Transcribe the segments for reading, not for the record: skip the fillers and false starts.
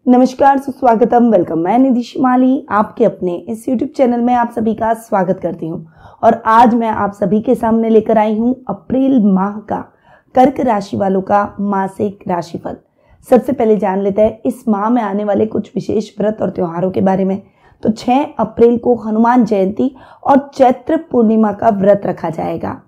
नमस्कार, सुस्वागतम, वेलकम। मैं निधि शिमाली आपके अपने इस YouTube चैनल में आप सभी का स्वागत करती हूं और आज मैं आप सभी के सामने लेकर आई हूं अप्रैल माह का कर्क राशि वालों का मासिक राशिफल। सबसे पहले जान लेते हैं इस माह में आने वाले कुछ विशेष व्रत और त्योहारों के बारे में। तो 6 अप्रैल को हनुमान जयंती और चैत्र पूर्णिमा का व्रत रखा जाएगा।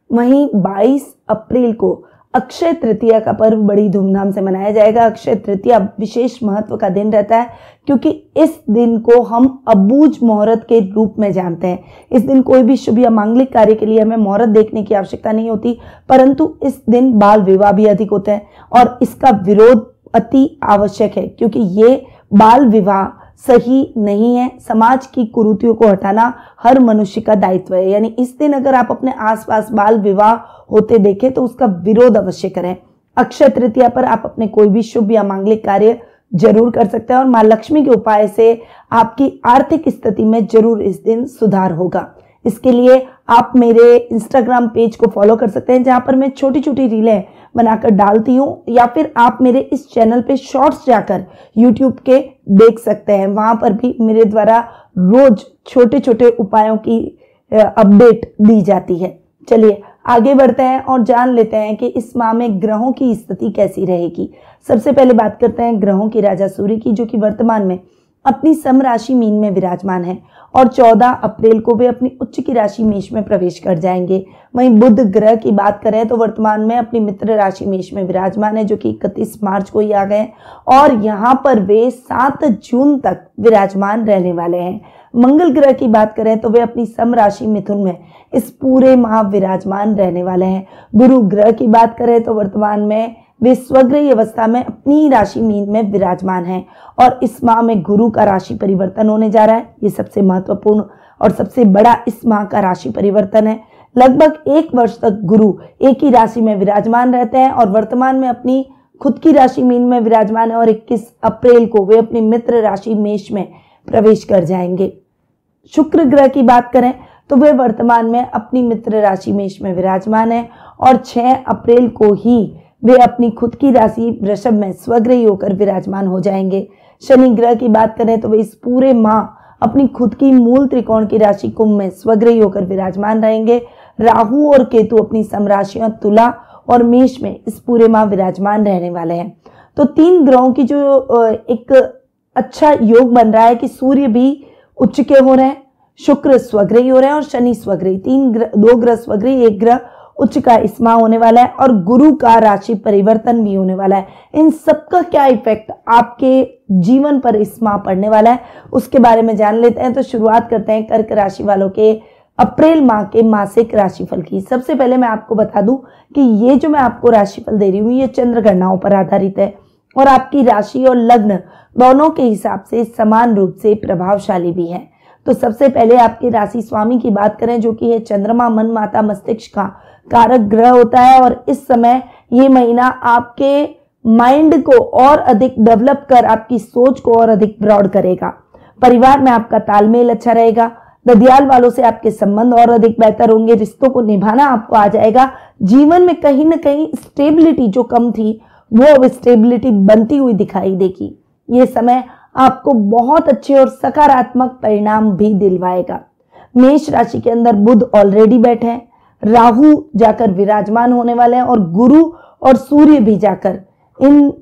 वहीं 22 अप्रैल को अक्षय तृतीया का पर्व बड़ी धूमधाम से मनाया जाएगा। अक्षय तृतीया विशेष महत्व का दिन रहता है क्योंकि इस दिन को हम अबूझ मुहूर्त के रूप में जानते हैं। इस दिन कोई भी शुभ या मांगलिक कार्य के लिए हमें मुहूर्त देखने की आवश्यकता नहीं होती, परंतु इस दिन बाल विवाह भी अधिक होते हैं और इसका विरोध अति आवश्यक है क्योंकि ये बाल विवाह सही नहीं है। समाज की कुरीतियों को हटाना हर मनुष्य का दायित्व है। यानी इस दिन अगर आप अपने आसपास बाल विवाह होते देखें तो उसका विरोध अवश्य करें। अक्षय तृतीया पर आप अपने कोई भी शुभ या मांगलिक कार्य जरूर कर सकते हैं और मां लक्ष्मी के उपाय से आपकी आर्थिक स्थिति में जरूर इस दिन सुधार होगा। इसके लिए आप मेरे इंस्टाग्राम पेज को फॉलो कर सकते हैं जहां पर मैं छोटी छोटी रीलें बनाकर डालती हूँ, या फिर आप मेरे इस चैनल पे शॉर्ट्स जाकर यूट्यूब के देख सकते हैं। वहां पर भी मेरे द्वारा रोज छोटे छोटे उपायों की अपडेट दी जाती है। चलिए आगे बढ़ते हैं और जान लेते हैं कि इस माह में ग्रहों की स्थिति कैसी रहेगी। सबसे पहले बात करते हैं ग्रहों के राजा सूर्य की, जो कि वर्तमान में अपनी सम राशि मीन में विराजमान है और 14 अप्रैल को वे अपनी उच्च की राशि मेष में प्रवेश कर जाएंगे। वहीं बुध ग्रह की बात करें तो वर्तमान में अपनी मित्र राशि मेष में विराजमान है, जो कि 31 मार्च को ही आ गए और यहाँ पर वे 7 जून तक विराजमान रहने वाले हैं। मंगल ग्रह की बात करें तो वे अपनी सम राशि मिथुन में इस पूरे माह विराजमान रहने वाले हैं। गुरु ग्रह की बात करें तो वर्तमान में वे स्वग्रही अवस्था में अपनी राशि मीन में विराजमान हैं और इस माह में गुरु का राशि परिवर्तन होने जा रहा है। ये सबसे महत्वपूर्ण और सबसे बड़ा इस माह का राशि परिवर्तन है। लगभग 1 वर्ष तक गुरु एक ही राशि में विराजमान रहते हैं और वर्तमान में अपनी खुद की राशि मीन में विराजमान है और 21 अप्रैल को वे अपनी मित्र राशि मेष में प्रवेश कर जाएंगे। शुक्र ग्रह की बात करें तो वे वर्तमान में अपनी मित्र राशि मेष में विराजमान है और 6 अप्रैल को ही वे अपनी खुद की राशि वृषभ में स्वग्रही होकर विराजमान हो जाएंगे। शनि ग्रह की बात करें तो वे इस पूरे माह अपनी खुद की मूल त्रिकोण की राशि कुंभ में स्वग्रही होकर विराजमान रहेंगे। राहु और केतु अपनी समराशियां तुला और मेष में इस पूरे माह विराजमान रहने वाले हैं। तो 3 ग्रहों की जो एक अच्छा योग बन रहा है कि सूर्य भी उच्च के हो रहे हैं, शुक्र स्वग्रही हो रहे हैं और शनि स्वग्रही। 2 ग्रह स्वग्रही, 1 ग्रह उच्च का इस माह होने वाला है और गुरु का राशि परिवर्तन भी होने वाला है। इन सबका क्या इफेक्ट आपके जीवन पर इस माह पड़ने वाला है उसके बारे में जान लेते हैं। तो शुरुआत करते हैं कर्क राशि वालों के अप्रैल माह के मासिक राशिफल की। सबसे पहले मैं आपको बता दूं कि ये जो मैं आपको राशिफल दे रही हूँ ये चंद्र गणनाओं पर आधारित है और आपकी राशि और लग्न दोनों के हिसाब से समान रूप से प्रभावशाली भी है। तो सबसे पहले आपके राशि स्वामी की बात करें, जो कि है चंद्रमा, मन, माता, मस्तिष्क का कारक ग्रह होता है और इस समय ये महीना आपके माइंड को और अधिक डेवलप कर आपकी सोच को और अधिक ब्रॉड करेगा। परिवार में आपका तालमेल अच्छा रहेगा। ददियाल वालों से आपके संबंध और अधिक बेहतर होंगे। रिश्तों को निभाना आपको आ जाएगा। जीवन में कहीं ना कहीं स्टेबिलिटी जो कम थी वो अब स्टेबिलिटी बनती हुई दिखाई देगी। ये समय आपको बहुत अच्छे और सकारात्मक परिणाम भी दिलवाएगा। मेष राशि के अंदर बुध ऑलरेडी बैठे हैं, राहु जाकर विराजमान होने वाले हैं और गुरु और सूर्य भी जाकर इन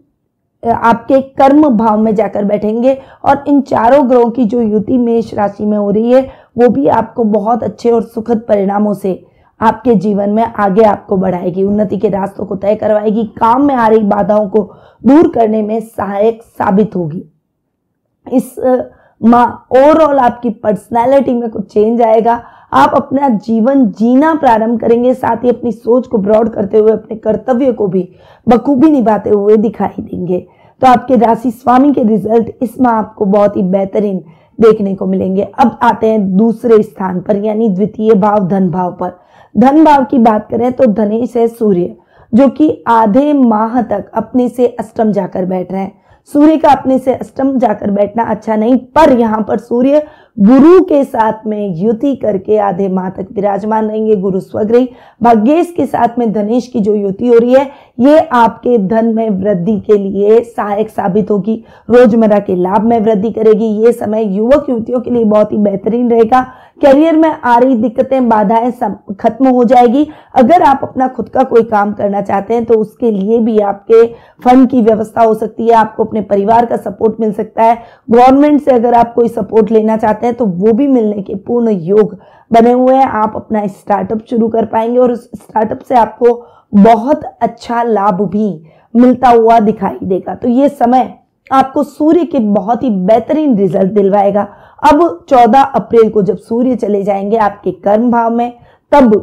आपके कर्म भाव में जाकर बैठेंगे और इन चारों ग्रहों की जो युति मेष राशि में हो रही है वो भी आपको बहुत अच्छे और सुखद परिणामों से आपके जीवन में आगे आपको बढ़ाएगी, उन्नति के रास्तों को तय करवाएगी, काम में आ रही बाधाओं को दूर करने में सहायक साबित होगी। इस माह ओवरऑल आपकी पर्सनैलिटी में कुछ चेंज आएगा। आप अपना जीवन जीना प्रारंभ करेंगे, साथ ही अपनी सोच को ब्रॉड करते हुए अपने कर्तव्य को भी बखूबी निभाते हुए दिखाई देंगे। तो आपके राशि स्वामी के रिजल्ट इस माह आपको बहुत ही बेहतरीन देखने को मिलेंगे। अब आते हैं दूसरे स्थान पर यानी द्वितीय भाव धन भाव पर। धन भाव की बात करें तो धनेश है सूर्य, जो कि आधे माह तक अपने से अष्टम जाकर बैठ रहे हैं। सूर्य का अपने से अष्टम जाकर बैठना अच्छा नहीं, पर यहाँ पर सूर्य गुरु के साथ में युति करके आधे माह तक विराजमान रहेंगे। गुरु स्वग्रही भाग्येश के साथ में धनेश की जो युति हो रही है ये आपके धन में वृद्धि के लिए सहायक साबित होगी, रोजमर्रा के लाभ में वृद्धि करेगी। ये समय युवक युवतियों के लिए बहुत ही बेहतरीन रहेगा। करियर में आ रही दिक्कतें बाधाएं सब खत्म हो जाएगी। अगर आप अपना खुद का कोई काम करना चाहते हैं तो उसके लिए भी आपके फंड की व्यवस्था हो सकती है, आपको अपने परिवार का सपोर्ट मिल सकता है। गवर्नमेंट से अगर आप कोई सपोर्ट लेना चाहते हैं तो वो भी मिलने के पूर्ण योग बने हुए हैं। आप अपना स्टार्टअप शुरू कर पाएंगे और उस स्टार्टअप से आपको बहुत अच्छा लाभ भी मिलता हुआ दिखाई देगा। तो ये समय आपको सूर्य के बहुत ही बेहतरीन रिजल्ट दिलवाएगा। अब 14 अप्रैल को जब सूर्य चले जाएंगे आपके कर्म भाव में, तब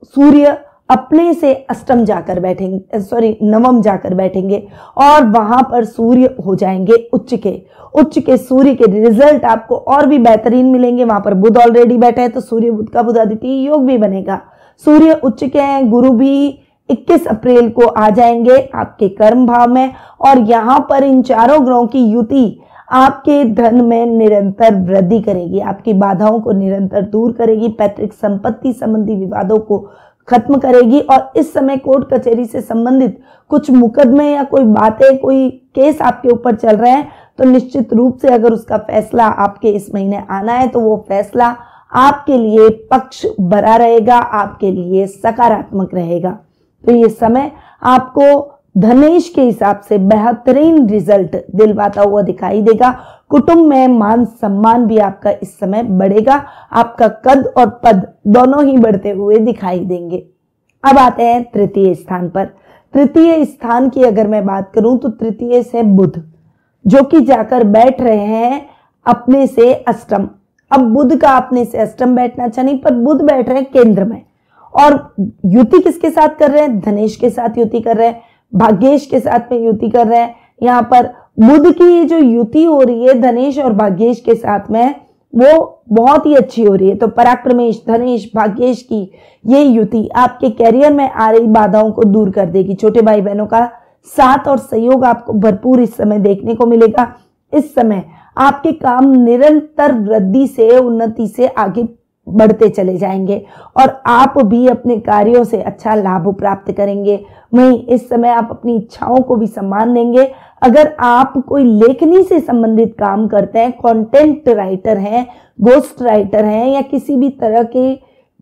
सूर्य अपने से अष्टम जाकर बैठेंगे, नवम जाकर बैठेंगे और वहां पर सूर्य हो जाएंगे उच्च के सूर्य के रिजल्ट आपको और भी बेहतरीन मिलेंगे। वहां पर बुध ऑलरेडी बैठा है तो सूर्य बुध का बुधादित्य योग भी बनेगा। सूर्य उच्च के हैं, गुरु भी 21 अप्रैल को आ जाएंगे आपके कर्म भाव में और यहां पर इन चारों ग्रहों की युति आपके धन में निरंतर वृद्धि करेगी, आपकी बाधाओं को निरंतर दूर करेगी, पैतृक संपत्ति संबंधी विवादों को खत्म करेगी। और इस समय कोर्ट कचहरी से संबंधित कुछ मुकदमे या कोई बातें, कोई केस आपके ऊपर चल रहे हैं तो निश्चित रूप से अगर उसका फैसला आपके इस महीने आना है तो वो फैसला आपके लिए पक्ष भरा रहेगा, आपके लिए सकारात्मक रहेगा। तो ये समय आपको धनेश के हिसाब से बेहतरीन रिजल्ट दिलवाता हुआ दिखाई देगा। कुटुंब में मान सम्मान भी आपका इस समय बढ़ेगा, आपका कद और पद दोनों ही बढ़ते हुए दिखाई देंगे। अब आते हैं तृतीय स्थान पर। तृतीय स्थान की अगर मैं बात करूं तो तृतीय से बुध जो कि जाकर बैठ रहे हैं अपने से अष्टम। अब बुध का अपने से अष्टम बैठना अच्छा नहीं, पर बुध बैठ रहे हैं केंद्र में और युति किसके साथ कर रहे हैं? धनेश के साथ युति कर रहे हैं, भाग्येश के साथ में युति कर रहे हैं। यहाँ पर बुध की ये जो युति हो रही है धनेश और भाग्येश के साथ में वो बहुत ही अच्छी हो रही है। तो पराक्रमेश, धनेश, भाग्येश की ये युति आपके कैरियर में आ रही बाधाओं को दूर कर देगी। छोटे भाई बहनों का साथ और सहयोग आपको भरपूर इस समय देखने को मिलेगा। इस समय आपके काम निरंतर वृद्धि से, उन्नति से आगे बढ़ते चले जाएंगे और आप भी अपने कार्यों से अच्छा लाभ प्राप्त करेंगे। वहीं इस समय आप अपनी इच्छाओं को भी सम्मान देंगे। अगर आप कोई लेखनी से संबंधित काम करते हैं, कंटेंट राइटर हैं, घोस्ट राइटर हैं या किसी भी तरह के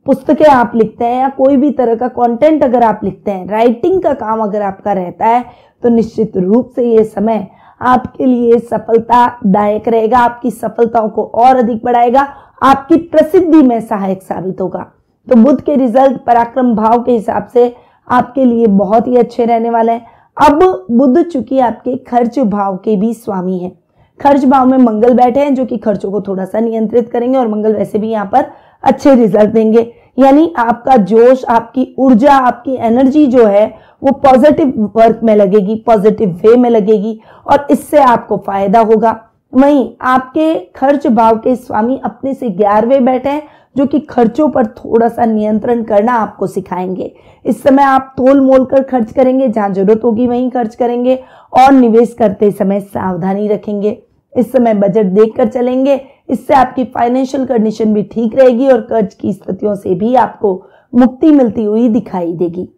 पुस्तकें आप लिखते हैं या कोई भी तरह का कंटेंट अगर आप लिखते हैं, राइटिंग का काम अगर आपका रहता है तो निश्चित रूप से ये समय आपके लिए सफलतादायक रहेगा, आपकी सफलताओं को और अधिक बढ़ाएगा, आपकी प्रसिद्धि में सहायक साबित होगा। तो बुध के रिजल्ट पराक्रम भाव के हिसाब से आपके लिए बहुत ही अच्छे रहने वाले हैं। अब बुध चूंकि आपके खर्च भाव के भी स्वामी हैं, खर्च भाव में मंगल बैठे हैं जो कि खर्चों को थोड़ा सा नियंत्रित करेंगे और मंगल वैसे भी यहाँ पर अच्छे रिजल्ट देंगे। यानी आपका जोश, आपकी ऊर्जा, आपकी एनर्जी जो है वो पॉजिटिव वर्क में लगेगी, पॉजिटिव वे में लगेगी और इससे आपको फायदा होगा। वहीं आपके खर्च भाव के स्वामी अपने से 11वें बैठे हैं जो कि खर्चों पर थोड़ा सा नियंत्रण करना आपको सिखाएंगे। इस समय आप तोल मोल कर खर्च करेंगे, जहां जरूरत होगी वहीं खर्च करेंगे और निवेश करते समय सावधानी रखेंगे। इस समय बजट देखकर चलेंगे, इससे आपकी फाइनेंशियल कंडीशन भी ठीक रहेगी और कर्ज की स्थितियों से भी आपको मुक्ति मिलती हुई दिखाई देगी।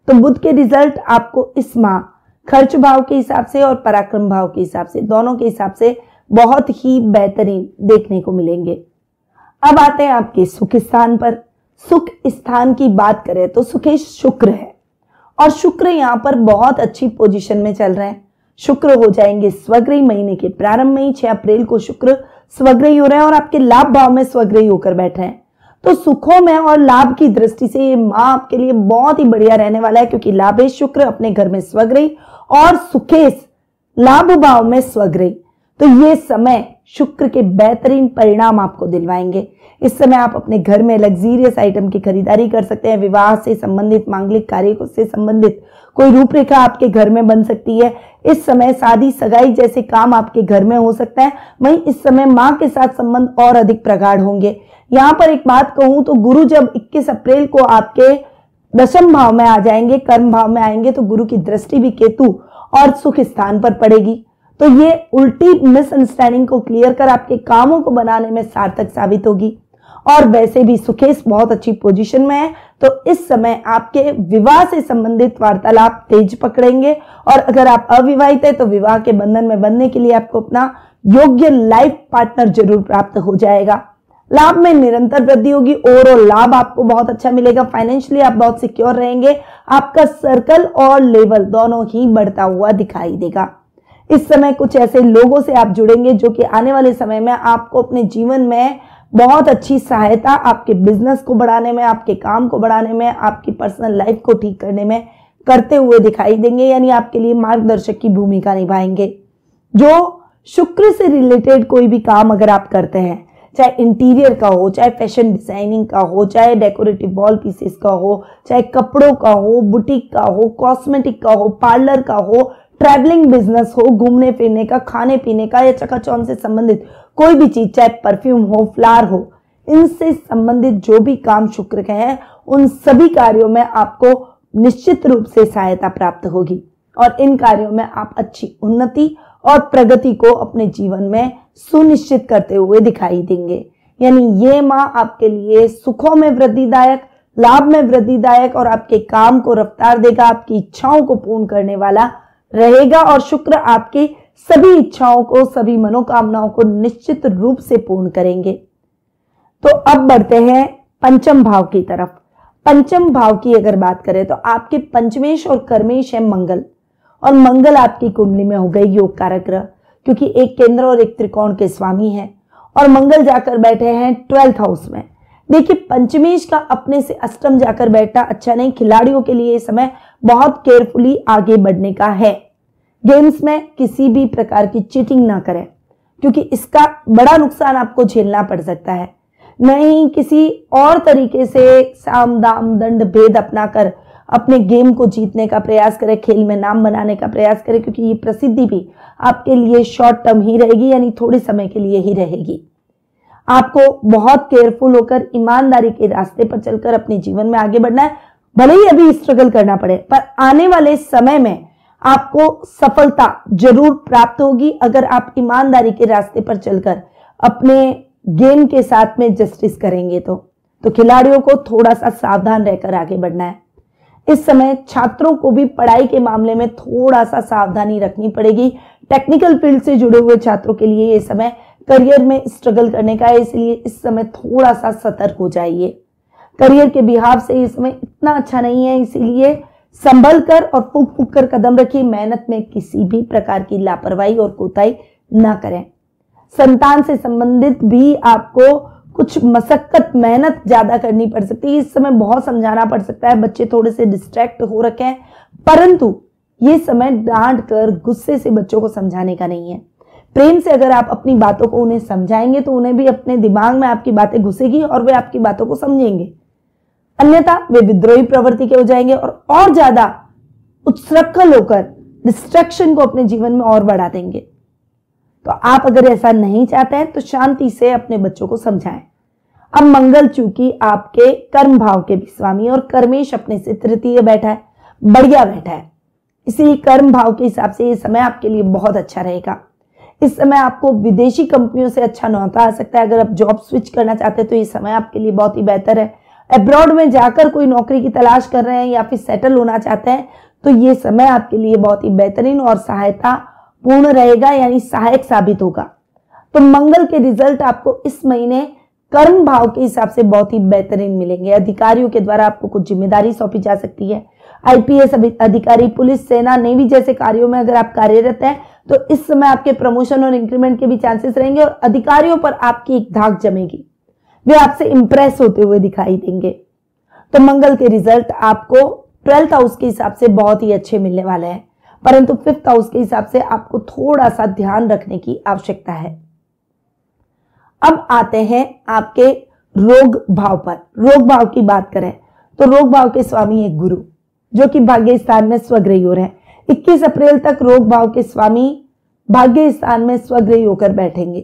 तो बुध के रिजल्ट आपको इस माह खर्च भाव के हिसाब से और पराक्रम भाव के हिसाब से, दोनों के हिसाब से बहुत ही बेहतरीन देखने को मिलेंगे। अब आते हैं आपके सुख स्थान पर। सुख स्थान की बात करें तो सुखेश शुक्र है और शुक्र यहाँ पर बहुत अच्छी पोजीशन में चल रहे हैं। शुक्र हो जाएंगे स्वग्रही, महीने के प्रारंभ में ही 6 अप्रैल को शुक्र स्वग्रही हो रहे हैं और आपके लाभ भाव में स्वग्रही होकर बैठे हैं। तो सुखों में और लाभ की दृष्टि से ये माह आपके लिए बहुत ही बढ़िया रहने वाला है, क्योंकि लाभेश शुक्र अपने घर में स्वग्रही और सुखेश लाभ भाव में स्वग्रही। तो ये समय शुक्र के बेहतरीन परिणाम आपको दिलवाएंगे। इस समय आप अपने घर में लग्जीरियस आइटम की खरीदारी कर सकते हैं। विवाह से संबंधित, मांगलिक कार्य से संबंधित कोई रूपरेखा आपके घर में बन सकती है। इस समय शादी सगाई जैसे काम आपके घर में हो सकता है। वहीं इस समय मां के साथ संबंध और अधिक प्रगाढ़ होंगे। यहाँ पर एक बात कहूं तो गुरु जब 21 अप्रैल को आपके दशम भाव में आ जाएंगे, कर्म भाव में आएंगे, तो गुरु की दृष्टि भी केतु और सुख स्थान पर पड़ेगी। तो ये उल्टी मिसअंडरस्टैंडिंग को क्लियर कर आपके कामों को बनाने में सार्थक साबित होगी। और वैसे भी सुकेश बहुत अच्छी पोजीशन में है, तो इस समय आपके विवाह से संबंधित वार्तालाप तेज पकड़ेंगे। और अगर आप अविवाहित है तो विवाह के बंधन में बंधने के लिए आपको अपना योग्य लाइफ पार्टनर जरूर प्राप्त हो जाएगा। लाभ में निरंतर वृद्धि होगी। ओवरऑल लाभ आपको बहुत अच्छा मिलेगा। फाइनेंशियली आप बहुत सिक्योर रहेंगे। आपका सर्कल और लेवल दोनों ही बढ़ता हुआ दिखाई देगा। इस समय कुछ ऐसे लोगों से आप जुड़ेंगे जो कि आने वाले समय में आपको अपने जीवन में बहुत अच्छी सहायता आपके बिजनेस को बढ़ाने में, आपके काम को बढ़ाने में, आपकी पर्सनल लाइफ को ठीक करने में करते हुए दिखाई देंगे, यानी आपके लिए मार्गदर्शक की भूमिका निभाएंगे। जो शुक्र से रिलेटेड कोई भी काम अगर आप करते हैं, चाहे इंटीरियर का हो, चाहे फैशन डिजाइनिंग का हो, चाहे डेकोरेटिव वॉल पीसेस का हो, चाहे कपड़ों का हो, बुटीक का हो, कॉस्मेटिक का हो, पार्लर का हो, ट्रैवलिंग बिजनेस हो, घूमने फिरने का, खाने पीने का या चकाचौंध से संबंधित कोई भी चीज, चाहे परफ्यूम हो, फ्लावर हो, इनसे संबंधित जो भी काम शुक्र के हैं, उन सभी कार्यों में आपको निश्चित रूप से सहायता प्राप्त होगी और इन कार्यों में आप अच्छी उन्नति और प्रगति को अपने जीवन में सुनिश्चित करते हुए दिखाई देंगे। यानी ये माह आपके लिए सुखों में वृद्धिदायक, लाभ में वृद्धिदायक और आपके काम को रफ्तार देगा, आपकी इच्छाओं को पूर्ण करने वाला रहेगा और शुक्र आपकी सभी इच्छाओं को, सभी मनोकामनाओं को निश्चित रूप से पूर्ण करेंगे। तो अब बढ़ते हैं पंचम भाव की तरफ। पंचम भाव की अगर बात करें तो आपके पंचमेश और कर्मेश है मंगल, और मंगल आपकी कुंडली में हो गए योग कारक ग्रह, क्योंकि एक केंद्र और एक त्रिकोण के स्वामी हैं और मंगल जाकर बैठे हैं 12th हाउस में। देखिए, पंचमेश का अपने से अष्टम जाकर बैठना अच्छा नहीं। खिलाड़ियों के लिए समय बहुत केयरफुली आगे बढ़ने का है। गेम्स में किसी भी प्रकार की चीटिंग ना करें, क्योंकि इसका बड़ा नुकसान आपको झेलना पड़ सकता है। नहीं किसी और तरीके से साम दाम दंड भेद अपनाकर अपने गेम को जीतने का प्रयास करें, खेल में नाम बनाने का प्रयास करें, क्योंकि ये प्रसिद्धि भी आपके लिए शॉर्ट टर्म ही रहेगी, यानी थोड़े समय के लिए ही रहेगी। आपको बहुत केयरफुल होकर ईमानदारी के रास्ते पर चलकर अपने जीवन में आगे बढ़ना है। भले ही अभी स्ट्रगल करना पड़े, पर आने वाले समय में आपको सफलता जरूर प्राप्त होगी अगर आप ईमानदारी के रास्ते पर चलकर अपने गेम के साथ में जस्टिस करेंगे। तो खिलाड़ियों को थोड़ा सा सावधान रहकर आगे बढ़ना है। इस समय छात्रों को भी पढ़ाई के मामले में थोड़ा सा सावधानी रखनी पड़ेगी। टेक्निकल फील्ड से जुड़े हुए छात्रों के लिए ये समय करियर में स्ट्रगल करने का है, इसलिए इस समय थोड़ा सा सतर्क हो जाइए। करियर के बिहाव से ये समय इतना अच्छा नहीं है, इसीलिए संभल कर और फूक फूक कर कदम रखिए। मेहनत में किसी भी प्रकार की लापरवाही और कोताही ना करें। संतान से संबंधित भी आपको कुछ मशक्कत मेहनत ज्यादा करनी पड़ सकती है। इस समय बहुत समझाना पड़ सकता है, बच्चे थोड़े से डिस्ट्रैक्ट हो रखे हैं, परंतु ये समय डांट कर गुस्से से बच्चों को समझाने का नहीं है। प्रेम से अगर आप अपनी बातों को उन्हें समझाएंगे तो उन्हें भी अपने दिमाग में आपकी बातें घुसेगी और वे आपकी बातों को समझेंगे। अन्यथा वे विद्रोही प्रवृत्ति के हो जाएंगे और ज्यादा उत्सृक्खल होकर डिस्ट्रैक्शन को अपने जीवन में और बढ़ा देंगे। तो आप अगर ऐसा नहीं चाहते हैं तो शांति से अपने बच्चों को समझाएं। अब मंगल चूंकि आपके कर्म भाव के भी स्वामी और कर्मेश अपने से तृतीय बैठा है, बढ़िया बैठा है, इसीलिए कर्म भाव के हिसाब से ये समय आपके लिए बहुत अच्छा रहेगा। इस समय आपको विदेशी कंपनियों से अच्छा न्योता आ सकता है। अगर आप जॉब स्विच करना चाहते हैं तो ये समय आपके लिए बहुत ही बेहतर है। अब्रॉड में जाकर कोई नौकरी की तलाश कर रहे हैं या फिर सेटल होना चाहते हैं तो ये समय आपके लिए बहुत ही बेहतरीन और सहायता पूर्ण रहेगा, यानी सहायक साबित होगा। तो मंगल के रिजल्ट आपको इस महीने कर्म भाव के हिसाब से बहुत ही बेहतरीन मिलेंगे। अधिकारियों के द्वारा आपको कुछ जिम्मेदारी सौंपी जा सकती है। आईपीएस अधिकारी, पुलिस, सेना, नेवी जैसे कार्यों में अगर आप कार्यरत हैं तो इस समय आपके प्रमोशन और इंक्रीमेंट के भी चांसेस रहेंगे और अधिकारियों पर आपकी एक धाक जमेगी, वे आपसे इंप्रेस होते हुए दिखाई देंगे। तो मंगल के रिजल्ट आपको 12th हाउस के हिसाब से बहुत ही अच्छे मिलने वाले हैं, परंतु 5th हाउस के हिसाब से आपको थोड़ा सा ध्यान रखने की आवश्यकता है। अब आते हैं आपके रोग भाव पर। रोग भाव की बात करें तो रोग भाव के स्वामी है गुरु, जो कि भाग्य स्थान में स्वग्रही हो रहे हैं। 21 अप्रैल तक रोग भाव के स्वामी भाग्य स्थान में स्वग्रही होकर बैठेंगे।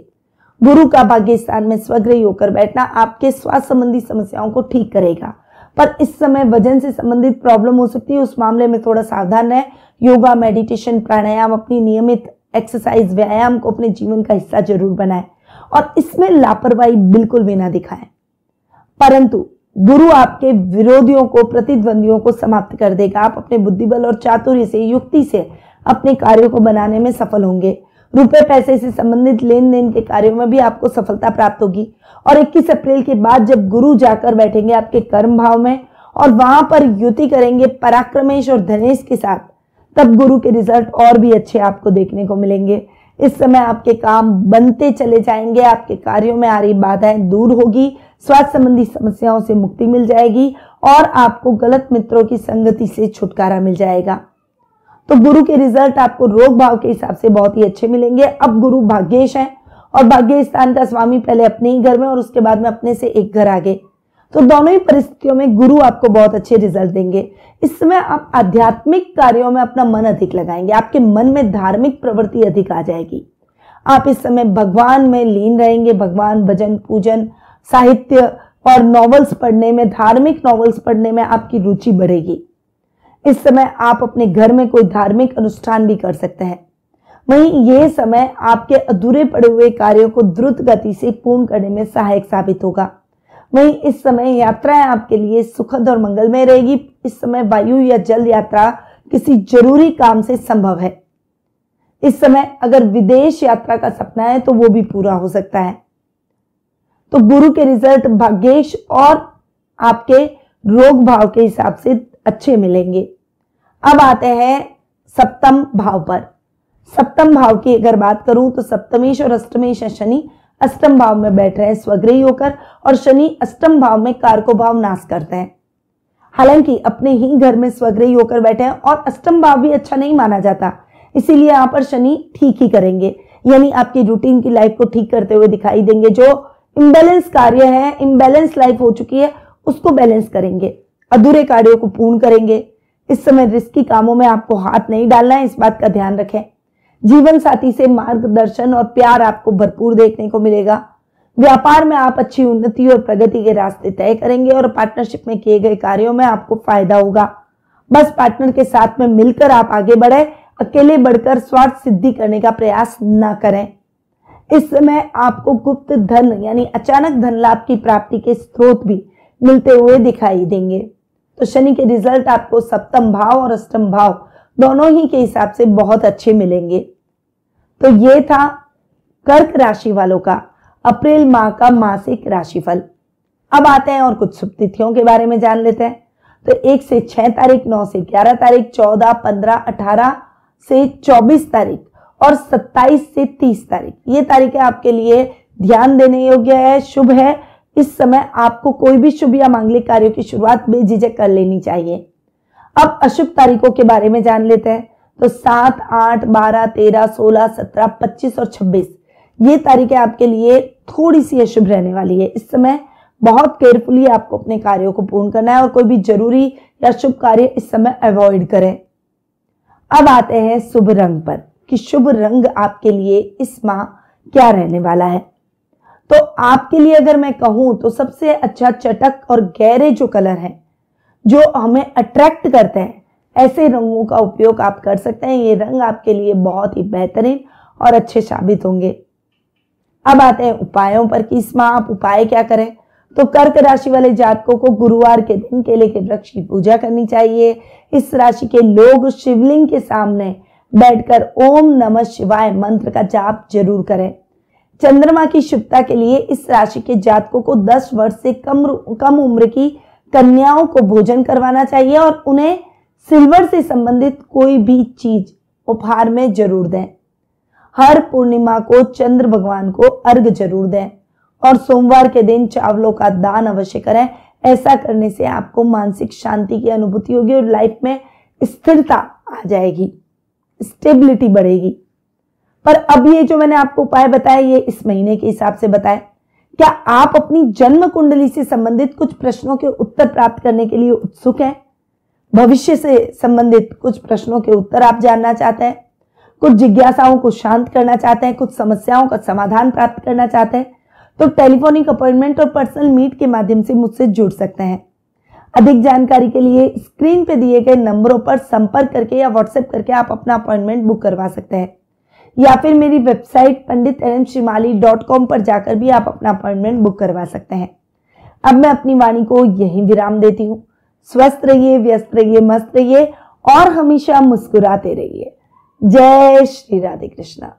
गुरु का भाग्य स्थान में स्वग्रही होकर बैठना आपके स्वास्थ्य संबंधी समस्याओं को ठीक करेगा, पर इस समय वजन से संबंधित प्रॉब्लम हो सकती है, उस मामले में थोड़ा सावधान रहें। योगा, मेडिटेशन, प्राणायाम अपनी नियमित एक्सरसाइज, व्यायाम को अपने जीवन का हिस्सा जरूर बनाएं और इसमें लापरवाही बिल्कुल भी ना दिखाएं। परंतु गुरु आपके विरोधियों को, प्रतिद्वंदियों को समाप्त कर देगा। आप अपने बुद्धिबल और चातुर्य से, युक्ति से अपने कार्यों को बनाने में सफल होंगे। रुपए पैसे से संबंधित लेन देन के कार्यों में भी आपको सफलता प्राप्त होगी। और 21 अप्रैल के बाद जब गुरु जाकर बैठेंगे आपके कर्म भाव में और वहां पर युति करेंगे पराक्रमेश और धनेश के साथ, तब गुरु के रिजल्ट और भी अच्छे आपको देखने को मिलेंगे। इस समय आपके काम बनते चले जाएंगे, आपके कार्यों में आ रही बाधाएं दूर होगी, स्वास्थ्य संबंधी समस्याओं से मुक्ति मिल जाएगी और आपको गलत मित्रों की संगति से छुटकारा मिल जाएगा। तो गुरु के रिजल्ट आपको रोग भाव के हिसाब से बहुत ही अच्छे मिलेंगे। अब गुरु भाग्येश है और भाग्य स्थान का स्वामी पहले अपने ही घर में और उसके बाद में अपने से एक घर आगे, तो दोनों ही परिस्थितियों में गुरु आपको बहुत अच्छे रिजल्ट देंगे। इस समय आप आध्यात्मिक कार्यों में अपना मन अधिक लगाएंगे, आपके मन में धार्मिक प्रवृत्ति अधिक आ जाएगी। आप इस समय भगवान में लीन रहेंगे, भगवान, भजन, पूजन, साहित्य और नॉवेल्स पढ़ने में, धार्मिक नॉवेल्स पढ़ने में आपकी रुचि बढ़ेगी। इस समय आप अपने घर में कोई धार्मिक अनुष्ठान भी कर सकते हैं। वहीं यह समय आपके अधूरे पड़े हुए कार्यों को द्रुत गति से पूर्ण करने में सहायक साबित होगा। वहीं इस समय यात्राएं आपके लिए सुखद और मंगलमय रहेगी। इस समय वायु या जल यात्रा किसी जरूरी काम से संभव है। इस समय अगर विदेश यात्रा का सपना है तो वो भी पूरा हो सकता है। तो गुरु के रिजल्ट भाग्येश और आपके रोग भाव के हिसाब से अच्छे मिलेंगे। अब आते हैं सप्तम भाव पर। सप्तम भाव की अगर बात करूं तो सप्तमेश और अष्टमेश शनि अष्टम भाव में बैठ रहे हैं स्वग्रही होकर और शनि अष्टम भाव में कारको भाव नाश करते हैं। हालांकि अपने ही घर में स्वग्रही होकर बैठे हैं और अष्टम भाव भी अच्छा नहीं माना जाता, इसीलिए यहाँ पर शनि ठीक ही करेंगे, यानी आपकी रूटीन की लाइफ को ठीक करते हुए दिखाई देंगे। जो इम्बैलेंस कार्य है, इम्बैलेंस लाइफ हो चुकी है, उसको बैलेंस करेंगे, अधूरे कार्यों को पूर्ण करेंगे। इस समय रिस्की कामों में आपको हाथ नहीं डालना है, इस बात का ध्यान रखें। जीवन साथी से मार्गदर्शन और प्यार आपको भरपूर देखने को मिलेगा। व्यापार में आप अच्छी उन्नति और प्रगति के रास्ते तय करेंगे और पार्टनरशिप में किए गए कार्यों में आपको फायदा होगा। बस पार्टनर के साथ में मिलकर आप आगे बढ़े, अकेले बढ़कर स्वार्थ सिद्धि करने का प्रयास न करें। इस समय आपको गुप्त धन यानी अचानक धन लाभ की प्राप्ति के स्रोत भी मिलते हुए दिखाई देंगे। तो शनि के रिजल्ट आपको सप्तम भाव और अष्टम भाव दोनों ही के हिसाब से बहुत अच्छे मिलेंगे। तो ये था कर्क राशि वालों का अप्रैल माह का मासिक राशिफल। अब आते हैं और कुछ शुभ तिथियों के बारे में जान लेते हैं। तो 1 से 6 तारीख, 9 से 11 तारीख, 14, 15, 18 से 24 तारीख और 27 से 30 तारीख, ये तारीखें आपके लिए ध्यान देने योग्य है, शुभ है। इस समय आपको कोई भी शुभ या मांगलिक कार्यों की शुरुआत बेझिझक कर लेनी चाहिए। अब अशुभ तारीखों के बारे में जान लेते हैं। तो 7, 8, 12, 13, 16, 17, 25 और 26 ये तारीखें आपके लिए थोड़ी सी अशुभ रहने वाली है। इस समय बहुत केयरफुली आपको अपने कार्यों को पूर्ण करना है और कोई भी जरूरी या शुभ कार्य इस समय अवॉइड करें। अब आते हैं शुभ रंग पर कि शुभ रंग आपके लिए इस माह क्या रहने वाला है। तो आपके लिए अगर मैं कहूं तो सबसे अच्छा चटक और गहरे जो कलर हैं, जो हमें अट्रैक्ट करते हैं, ऐसे रंगों का उपयोग आप कर सकते हैं। ये रंग आपके लिए बहुत ही बेहतरीन और अच्छे साबित होंगे। अब आते हैं उपायों पर कि इस माह आप उपाय क्या करें। तो कर्क राशि वाले जातकों को गुरुवार के दिन केले के वृक्ष की पूजा करनी चाहिए। इस राशि के लोग शिवलिंग के सामने बैठकर ओम नमः शिवाय मंत्र का जाप जरूर करें। चंद्रमा की शुभता के लिए इस राशि के जातकों को 10 वर्ष से कम उम्र की कन्याओं को भोजन करवाना चाहिए और उन्हें सिल्वर से संबंधित कोई भी चीज उपहार में जरूर दें। हर पूर्णिमा को चंद्र भगवान को अर्घ जरूर दें और सोमवार के दिन चावलों का दान अवश्य करें। ऐसा करने से आपको मानसिक शांति की अनुभूति होगी और लाइफ में स्थिरता आ जाएगी, स्टेबिलिटी बढ़ेगी। पर अब ये जो मैंने आपको उपाय बताए ये इस महीने के हिसाब से बताए। क्या आप अपनी जन्म कुंडली से संबंधित कुछ प्रश्नों के उत्तर प्राप्त करने के लिए उत्सुक हैं? भविष्य से संबंधित कुछ प्रश्नों के उत्तर आप जानना चाहते हैं, कुछ जिज्ञासाओं को शांत करना चाहते हैं, कुछ समस्याओं का समाधान प्राप्त करना चाहते हैं, तो टेलीफोनिक अपॉइंटमेंट और पर्सनल मीट के माध्यम से मुझसे जुड़ सकते हैं। अधिक जानकारी के लिए स्क्रीन पे दिए गए नंबरों पर संपर्क करके या व्हाट्सएप करके आप अपना अपॉइंटमेंट बुक करवा सकते हैं। या फिर मेरी वेबसाइट pandit.nmshrimali.com पर जाकर भी आप अपना अपॉइंटमेंट बुक करवा सकते हैं। अब मैं अपनी वाणी को यहीं विराम देती हूँ। स्वस्थ रहिए, व्यस्त रहिए, मस्त रहिए और हमेशा मुस्कुराते रहिए। जय श्री राधे कृष्णा।